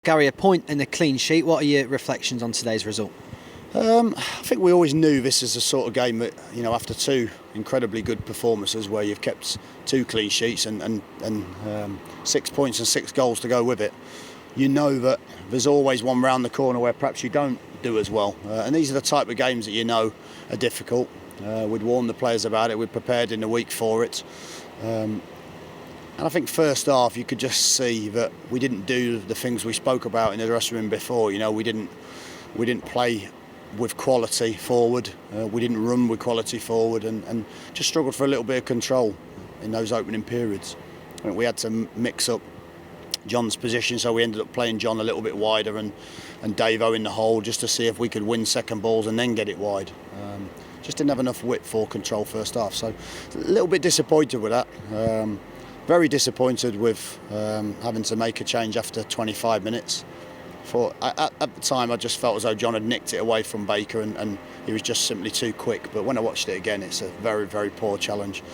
Gary, a point and a clean sheet. What are your reflections on today's result? I think we always knew this is the sort of game that, after two incredibly good performances where you've kept two clean sheets and 6 points and 6 goals to go with it, you know that there's always one round the corner where perhaps you don't do as well. And these are the type of games that you know are difficult. We'd warned the players about it, we'd prepared in the week for it. And I think first half you could just see that we didn't do the things we spoke about in the dressing room before. We didn't play with quality forward. We didn't run with quality forward, and just struggled for a little bit of control in those opening periods. I think we had to mix up John's position, so we ended up playing John a little bit wider and Davo in the hole just to see if we could win second balls and then get it wide. Just didn't have enough width for control first half, so a little bit disappointed with that. Very disappointed with having to make a change after 25 minutes. At the time I just felt as though John had nicked it away from Baker and he was just simply too quick. But when I watched it again, it's a very, very poor challenge.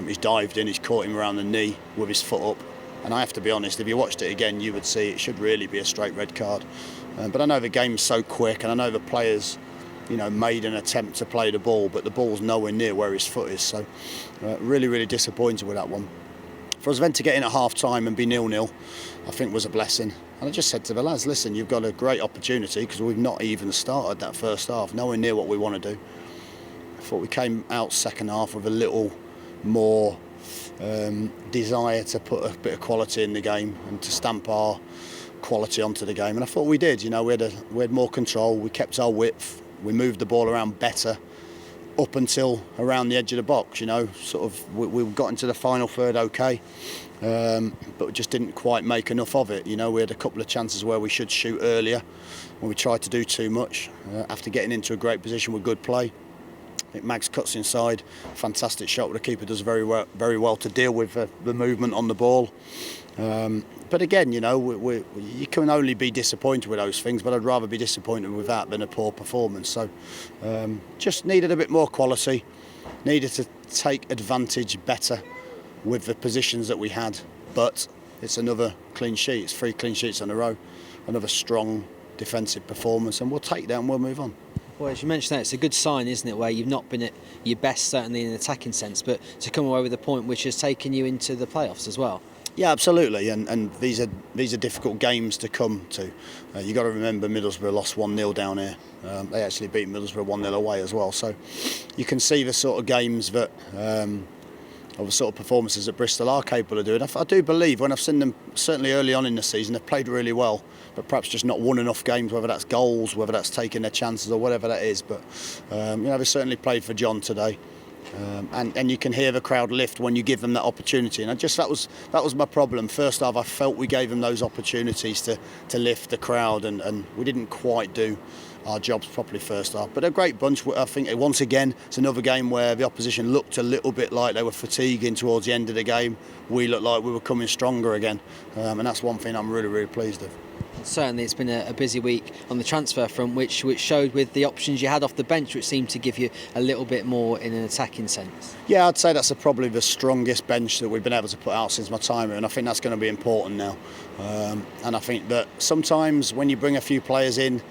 He's dived in, he's caught him around the knee with his foot up. And I have to be honest, if you watched it again, you would see it should really be a straight red card. But I know the game's so quick, and I know the players made an attempt to play the ball, but the ball's nowhere near where his foot is. So really, really disappointed with that one. For us then to get in at half-time and be 0-0, I think was a blessing. And I just said to the lads, listen, you've got a great opportunity because we've not even started that first half, nowhere near what we want to do. I thought we came out second half with a little more desire to put a bit of quality in the game and to stamp our quality onto the game. And I thought we did. We had more control, we kept our width, we moved the ball around better. Up until around the edge of the box, we got into the final third okay, but we just didn't quite make enough of it. We had a couple of chances where we should shoot earlier, when we tried to do too much after getting into a great position with good play. I think Mags cuts inside, fantastic shot, but the keeper does very well to deal with the movement on the ball. But again, you can only be disappointed with those things, but I'd rather be disappointed with that than a poor performance. So just needed a bit more quality, needed to take advantage better with the positions that we had. But it's another clean sheet, it's 3 clean sheets in a row, another strong defensive performance, and we'll take that and we'll move on. Well, as you mentioned that, it's a good sign, isn't it, where you've not been at your best, certainly in an attacking sense, but to come away with a point which has taken you into the playoffs as well. Yeah, absolutely, and these are difficult games to come to. You've got to remember Middlesbrough lost 1-0 down here. They actually beat Middlesbrough 1-0 away as well. So you can see the sort of games that, or the sort of performances that Bristol are capable of doing. I do believe, when I've seen them, certainly early on in the season, they've played really well, but perhaps just not won enough games, whether that's goals, whether that's taking their chances or whatever that is. But they certainly played for John today. And you can hear the crowd lift when you give them that opportunity, and that was my problem. First half, I felt we gave them those opportunities to lift the crowd, and we didn't quite do our jobs properly first half. But a great bunch. I think once again it's another game where the opposition looked a little bit like they were fatiguing towards the end of the game. We looked like we were coming stronger again, and that's one thing I'm really, really pleased with. Certainly, it's been a busy week on the transfer front, which showed with the options you had off the bench, which seemed to give you a little bit more in an attacking sense. Yeah, I'd say that's probably the strongest bench that we've been able to put out since my time here, and I think that's going to be important now. And I think that sometimes when you bring a few players in,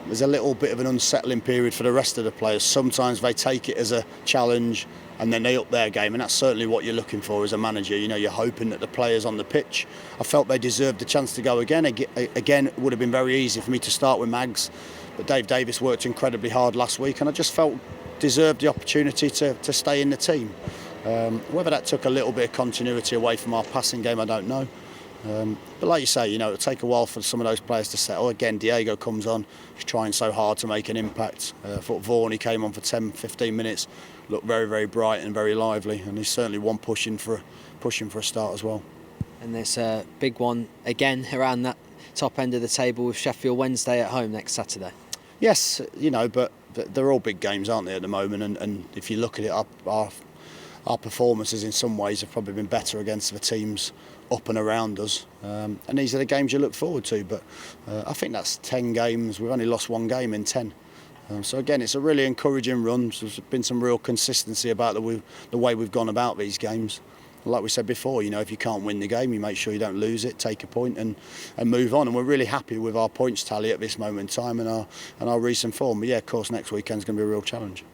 there's a little bit of an unsettling period for the rest of the players. Sometimes they take it as a challenge and then they up their game, and that's certainly what you're looking for as a manager. You're hoping that the players on the pitch, I felt they deserved the chance to go again. Again, it would have been very easy for me to start with Mags, but Dave Davis worked incredibly hard last week, and I just felt deserved the opportunity to stay in the team. Whether that took a little bit of continuity away from our passing game, I don't know. But like you say, it'll take a while for some of those players to settle. Again, Diego comes on, he's trying so hard to make an impact. I thought Vaughan, he came on for 10-15 minutes, looked very, very bright and very lively, and he's certainly one pushing for a start as well. And there's a big one again around that top end of the table with Sheffield Wednesday at home next Saturday. Yes, but they're all big games, aren't they, at the moment? And if you look at it, our performances in some ways have probably been better against the teams up and around us, and these are the games you look forward to. But I think that's 10 games. We've only lost 1 game in 10. So again, it's a really encouraging run. There's been some real consistency about the way we've gone about these games. like we said before, if you can't win the game, you make sure you don't lose it, take a point and move on. And we're really happy with our points tally at this moment in time and our recent form. But yeah, of course, next weekend's going to be a real challenge.